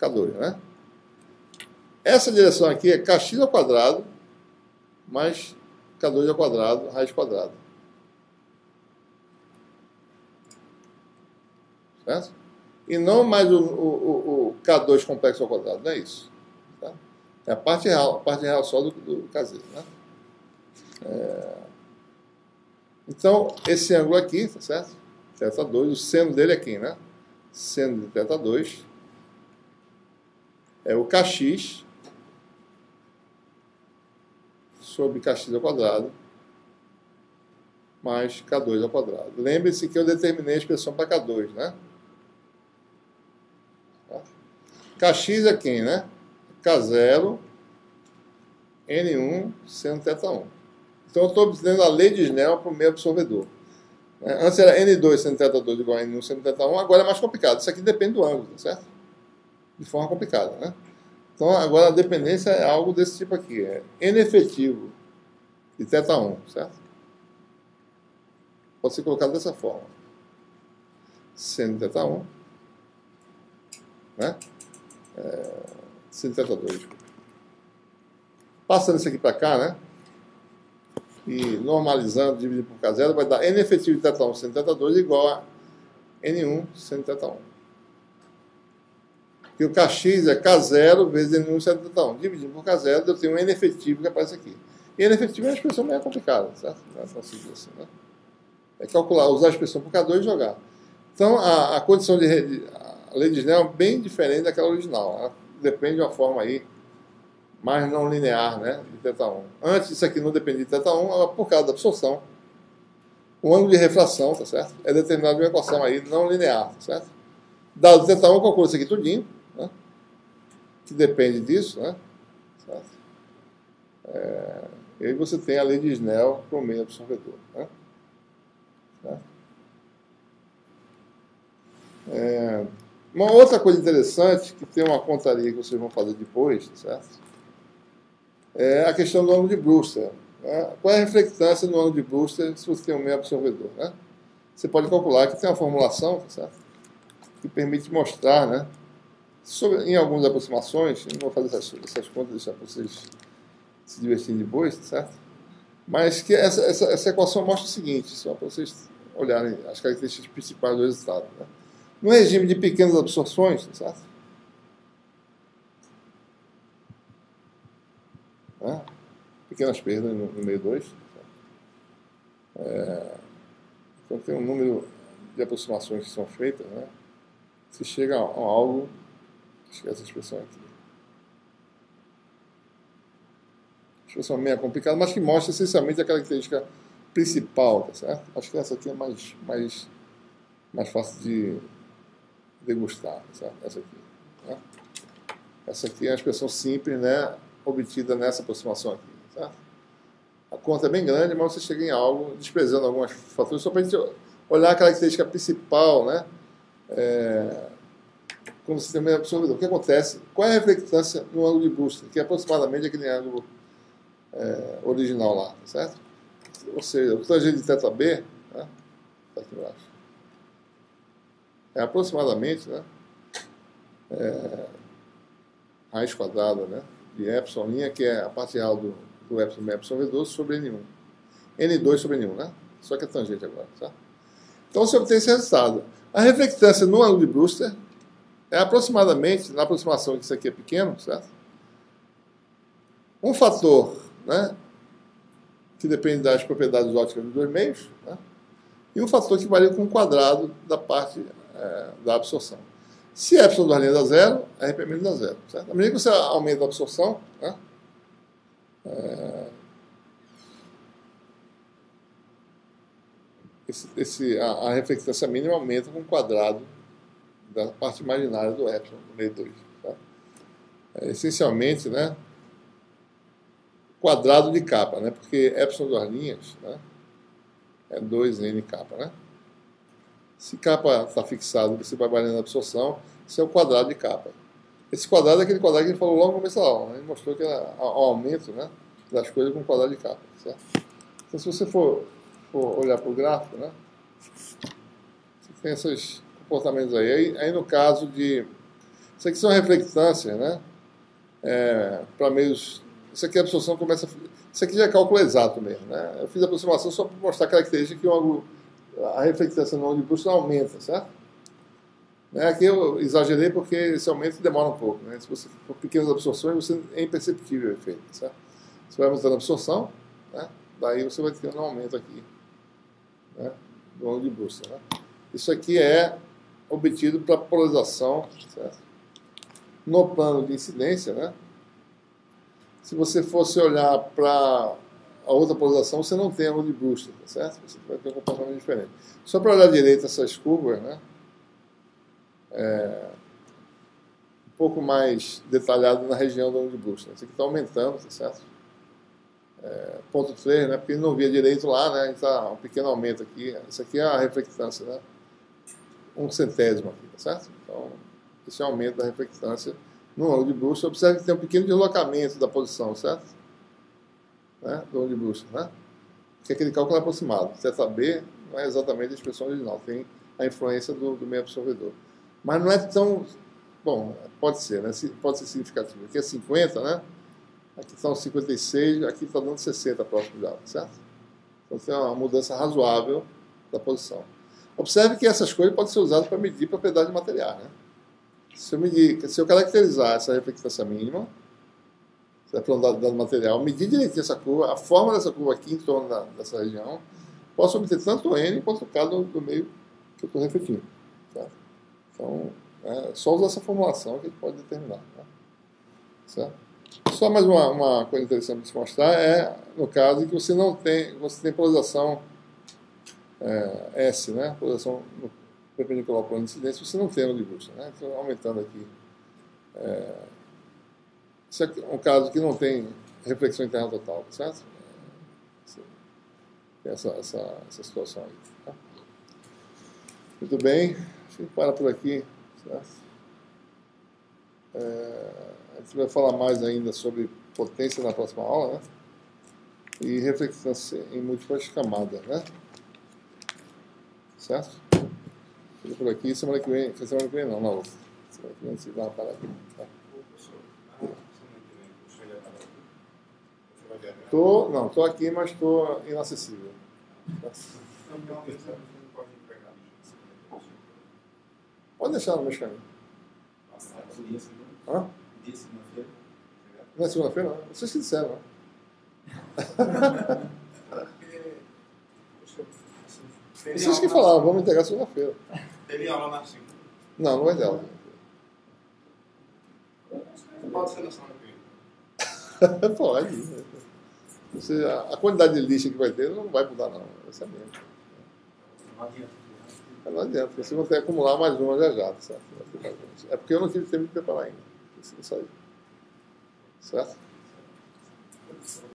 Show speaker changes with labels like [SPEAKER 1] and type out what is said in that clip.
[SPEAKER 1] K2, né? Essa direção aqui é kx ao quadrado mais K2 ao quadrado, raiz quadrada. Certo? E não mais o K2 complexo ao quadrado, não é isso. Tá? É a parte real só do caseiro, né? Então, esse ângulo aqui, tá certo? θ2, o seno dele é quem, né? Seno de θ2 é o kx sobre kx ao quadrado mais K2 ao quadrado. Lembre-se que eu determinei a expressão para K2, né? Kx é quem, né? K0, N1, seno θ1. Então, eu estou obtendo a lei de Snell para o meio absorvedor. Antes era N2 seno θ2 igual a N1 seno θ1, agora é mais complicado. Isso aqui depende do ângulo, tá certo? De forma complicada, né? Então, agora a dependência é algo desse tipo aqui. É N efetivo de θ1, certo? Pode ser colocado dessa forma. Seno θ1, né? Seno θ2. Passando isso aqui para cá, né? E normalizando, dividido por K0, vai dar N efetivo de θ1 seno θ2 igual a N1 seno θ1. E o Kx é K0 vezes N1 seno θ1. Dividindo por K0, eu tenho um N efetivo que aparece aqui. E N efetivo é uma expressão meio complicada, certo? Não é tão simples assim, né? É calcular, usar a expressão por K2 e jogar. Então, a condição de a lei de Snell é bem diferente daquela original. Ela depende de uma forma aí mais não linear, né, de θ1. Antes, isso aqui não dependia de θ1, por causa da absorção. O ângulo de refração, tá certo? É determinado de uma equação aí não linear, tá certo? Dado θ1, calcula isso aqui tudinho, né, que depende disso, né, certo? E aí você tem a lei de Snell para o meio absorvedor, né? Uma outra coisa interessante, que tem uma contaria que vocês vão fazer depois, certo? É a questão do ângulo de Brewster. Né? Qual é a reflectância no ângulo de Brewster se você tem um meio absorvedor? Né? Você pode calcular que tem uma formulação, certo? Que permite mostrar, né? Em algumas aproximações, eu não vou fazer essas contas, deixar para vocês se divertirem depois, certo? Mas que essa equação mostra o seguinte, só para vocês olharem as características principais do resultado. Né? No regime de pequenas absorções, certo? Pequenas perdas no meio 2. Então tem um número de aproximações que são feitas, né? Se chega a algo, esquece essa expressão aqui. Expressão meio complicada, mas que mostra essencialmente a característica principal, tá certo? Acho que essa aqui é mais fácil de degustar, tá certo? Essa aqui. Né? Essa aqui é uma expressão simples, né? Obtida nessa aproximação aqui, certo? A conta é bem grande, mas você chega em algo, desprezando alguns fatores, só para a gente olhar a característica principal, né? Quando você tem um meio absorvedor. O que acontece? Qual é a reflectância no ângulo de Brewster, que é aproximadamente aquele ângulo original lá, certo? Ou seja, o tangente de θB, né? Tá aqui embaixo. É aproximadamente, né? Raiz quadrada, né? De epsilon, que é a parte real do epsilon meio absorvedor sobre N1. N2 sobre N1, né? Só que é tangente agora, tá? Então você obtém esse resultado. A reflectância no ângulo de Brewster é aproximadamente, na aproximação que isso aqui é pequeno, certo? Um fator, né, que depende das propriedades ópticas dos dois meios, né, e um fator que varia com o quadrado da parte da absorção. Se epsilon das linhas dá zero, RP menos dá zero. Certo? À medida que você aumenta a absorção, né, a reflectância mínima aumenta com o quadrado da parte imaginária do epsilon, no meio 2. Tá? Essencialmente, né, quadrado de capa, né, porque epsilon das linhas, né, é 2n capa. Né? Se capa está fixado, você vai variando a absorção, isso é o quadrado de capa. Esse quadrado é aquele quadrado que a gente falou logo no começo da aula. Né? Ele mostrou que era o aumento, né, das coisas com quadrado de capa. Certo? Então, se você for olhar para o gráfico, né, você tem esses comportamentos aí. Aí no caso de Isso aqui são reflectâncias, né? Para meios. Isso aqui a absorção começa. Isso aqui já é cálculo exato mesmo, né? Eu fiz a aproximação só para mostrar a característica que a reflectância no ângulo de Brewster aumenta, certo? Aqui eu exagerei porque esse aumento demora um pouco, né? Se você for pequenas absorções, é imperceptível o efeito, certo? Você vai aumentando a absorção, né? Daí você vai ter um aumento aqui, né? Do ângulo de Brewster, né? Isso aqui é obtido para polarização, certo? No plano de incidência, né? Se você fosse olhar para a outra polarização, você não tem ângulo de Brewster, tá certo? Você vai ter um comportamento diferente. Só para olhar direito essas curvas, né? Um pouco mais detalhado na região do ângulo de Brewster. Isso aqui está aumentando, tá certo? Ponto 3, né? Porque ele não via direito lá, né? Está um pequeno aumento aqui. Isso aqui é a reflectância, né? 1/100 aqui, tá certo? Então, esse é o aumento da reflectância no ângulo de Brewster. Observe que tem um pequeno deslocamento da posição, certo? Né? Do ângulo de Brewster, né? Porque aquele cálculo é aproximado. θB não é exatamente a expressão original, tem a influência do meio absorvedor. Mas não é tão... Bom, pode ser, né? Pode ser significativo. Aqui é 50, né? Aqui estão 56, aqui está dando 60 próximo de alta, certo? Então tem uma mudança razoável da posição. Observe que essas coisas podem ser usadas para medir propriedade de material, né? Se eu caracterizar essa reflectância mínima, para um dado material, medir direitinho essa curva, a forma dessa curva aqui em torno dessa região, posso obter tanto N quanto K do meio que eu estou refletindo, certo? Então, só usar essa formulação que a gente pode determinar, né? Certo? Só mais uma coisa interessante de se mostrar no caso em que você tem polarização S, né? Polarização perpendicular ao plano de incidência, você não tem ângulo de Brewster, né? Então, aumentando aqui. Isso é um caso que não tem reflexão interna total, certo? Tem essa situação aí. Tá? Muito bem, a gente para por aqui, certo? A gente vai falar mais ainda sobre potência na próxima aula, né? E reflectância em múltiplas camadas, né? Certo? Fica por aqui, semana que vem não, na outra. Semana que vem a gente dá uma parada aqui, tá? Estou aqui, mas estou inacessível. Pode deixar no meu caminho. Hã? Não é segunda-feira, não. Vocês que disseram, né? Vocês que falaram, vamos entregar segunda-feira.
[SPEAKER 2] Teria aula na segunda?
[SPEAKER 1] Não vai ter aula.
[SPEAKER 2] Pode ser na semana que vem.
[SPEAKER 1] Pode. A quantidade de lixa que vai ter não vai mudar, não. Essa é a mesma. Não adianta. Vocês vão ter que acumular mais uma já, certo? É porque eu não tive tempo de preparar ainda. Isso aí. Certo?